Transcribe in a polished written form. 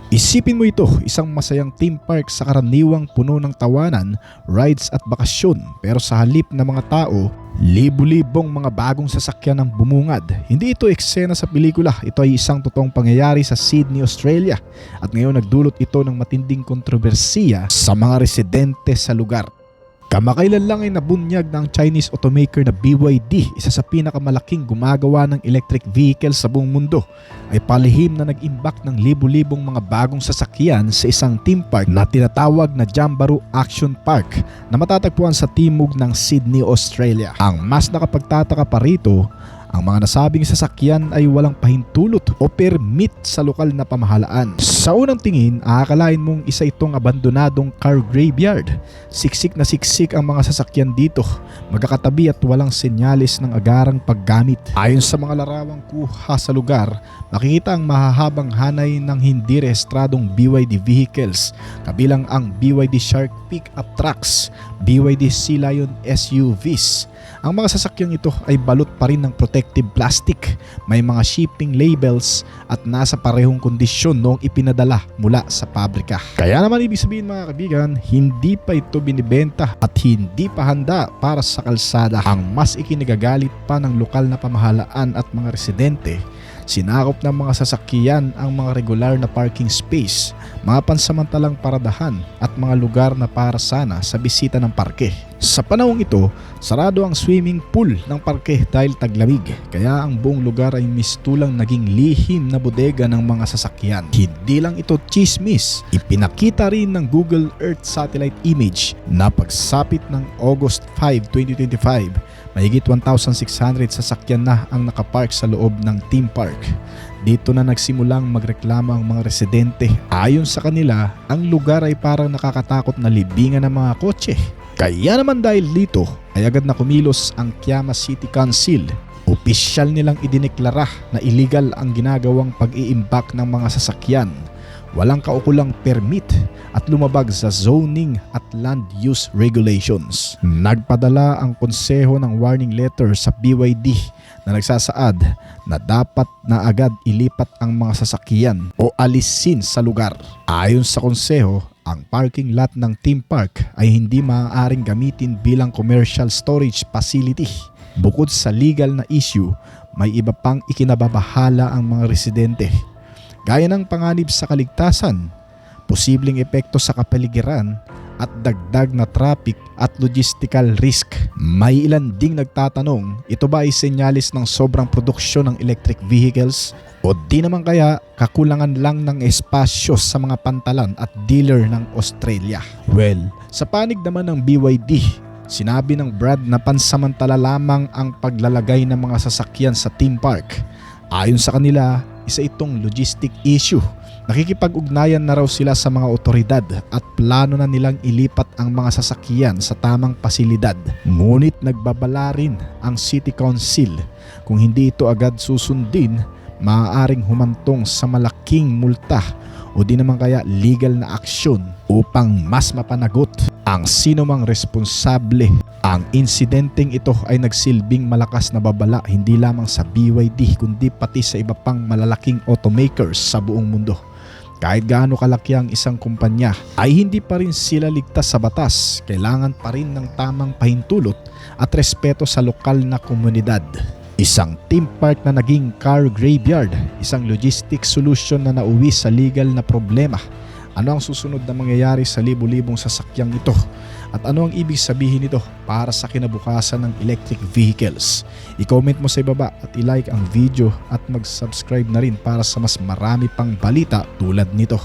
Isipin mo ito, isang masayang theme park sa karaniwang puno ng tawanan, rides at bakasyon, pero sa halip ng mga tao, libu-libong mga bagong sasakyan ang bumungad. Hindi ito eksena sa pelikula, ito ay isang totoong pangyayari sa Sydney, Australia, at ngayon nagdulot ito ng matinding kontrobersiya sa mga residente sa lugar. Kamakailan lang ay nabunyag ng Chinese automaker na BYD, isa sa pinakamalaking gumagawa ng electric vehicle sa buong mundo, ay palihim na nag-imbak ng libu-libong mga bagong sasakyan sa isang theme park na tinatawag na Jamboree Action Park na matatagpuan sa timog ng Sydney, Australia. Ang mas nakapagtataka pa rito, ang mga nasabing sasakyan ay walang pahintulot o permit sa lokal na pamahalaan. Sa unang tingin, aakalain mong isa itong abandonadong car graveyard. Siksik na siksik ang mga sasakyan dito, magkakatabi at walang senyalis ng agarang paggamit. Ayon sa mga larawang kuha sa lugar, makikita ang mahahabang hanay ng hindi rehistradong BYD vehicles, kabilang ang BYD Shark pickup trucks, BYD Sea Lion SUVs. Ang mga sasakyang ito ay balot pa rin ng protective plastic, may mga shipping labels at nasa parehong kondisyon noong ipinadala mula sa pabrika. Kaya naman ibig sabihin mga kaibigan, hindi pa ito binibenta at hindi pa handa para sa kalsada. Ang mas ikinagagalit pa ng lokal na pamahalaan at mga residente, sinakop ng mga sasakyan ang mga regular na parking space, mga pansamantalang paradahan at mga lugar na para sana sa bisita ng parke. Sa panahong ito, sarado ang swimming pool ng parke dahil taglamig, kaya ang buong lugar ay mistulang naging lihim na bodega ng mga sasakyan. Hindi lang ito chismis, ipinakita rin ng Google Earth satellite image na pagsapit ng August 5, 2025, mahigit 1,600 sasakyan na ang nakapark sa loob ng theme park. Dito na nagsimulang magreklamo ang mga residente. Ayon sa kanila, ang lugar ay parang nakakatakot na libingan ng mga kotse. Kaya naman dahil dito ay agad na kumilos ang Kiama City Council. Opisyal nilang idineklara na illegal ang ginagawang pag-iimbak ng mga sasakyan, walang kaukulang permit at lumabag sa zoning at land use regulations. Nagpadala ang konseho ng warning letter sa BYD na nagsasaad na dapat na agad ilipat ang mga sasakyan o alisin sa lugar. Ayon sa konseho, ang parking lot ng theme park ay hindi maaaring gamitin bilang commercial storage facility. Bukod sa legal na issue, may iba pang ikinababahala ang mga residente, gaya ng panganib sa kaligtasan, posibleng epekto sa kapaligiran at dagdag na traffic at logistical risk. May ilan ding nagtatanong, ito ba ay senyalis ng sobrang produksyon ng electric vehicles? O di naman kaya kakulangan lang ng espasyo sa mga pantalan at dealer ng Australia? Well, sa panig naman ng BYD, sinabi ng brand na pansamantala lamang ang paglalagay ng mga sasakyan sa theme park. Ayon sa kanila, isa itong logistic issue. Nakikipag-ugnayan na raw sila sa mga otoridad at plano na nilang ilipat ang mga sasakyan sa tamang pasilidad. Ngunit nagbabala rin ang City Council, kung hindi ito agad susundin, maaaring humantong sa malaking multa o di naman kaya legal na aksyon upang mas mapanagot ang sinumang responsable. Ang insidenteng ito ay nagsilbing malakas na babala hindi lamang sa BYD kundi pati sa iba pang malalaking automakers sa buong mundo. Kahit gaano kalaki ang isang kumpanya, ay hindi pa rin sila ligtas sa batas. Kailangan pa rin ng tamang pahintulot at respeto sa lokal na komunidad. Isang theme park na naging car graveyard, isang logistic solution na nauwi sa legal na problema. Ano ang susunod na mangyayari sa libu-libong sasakyang ito? At ano ang ibig sabihin nito para sa kinabukasan ng electric vehicles? I-comment mo sa ibaba at i-like ang video at mag-subscribe na rin para sa mas marami pang balita tulad nito.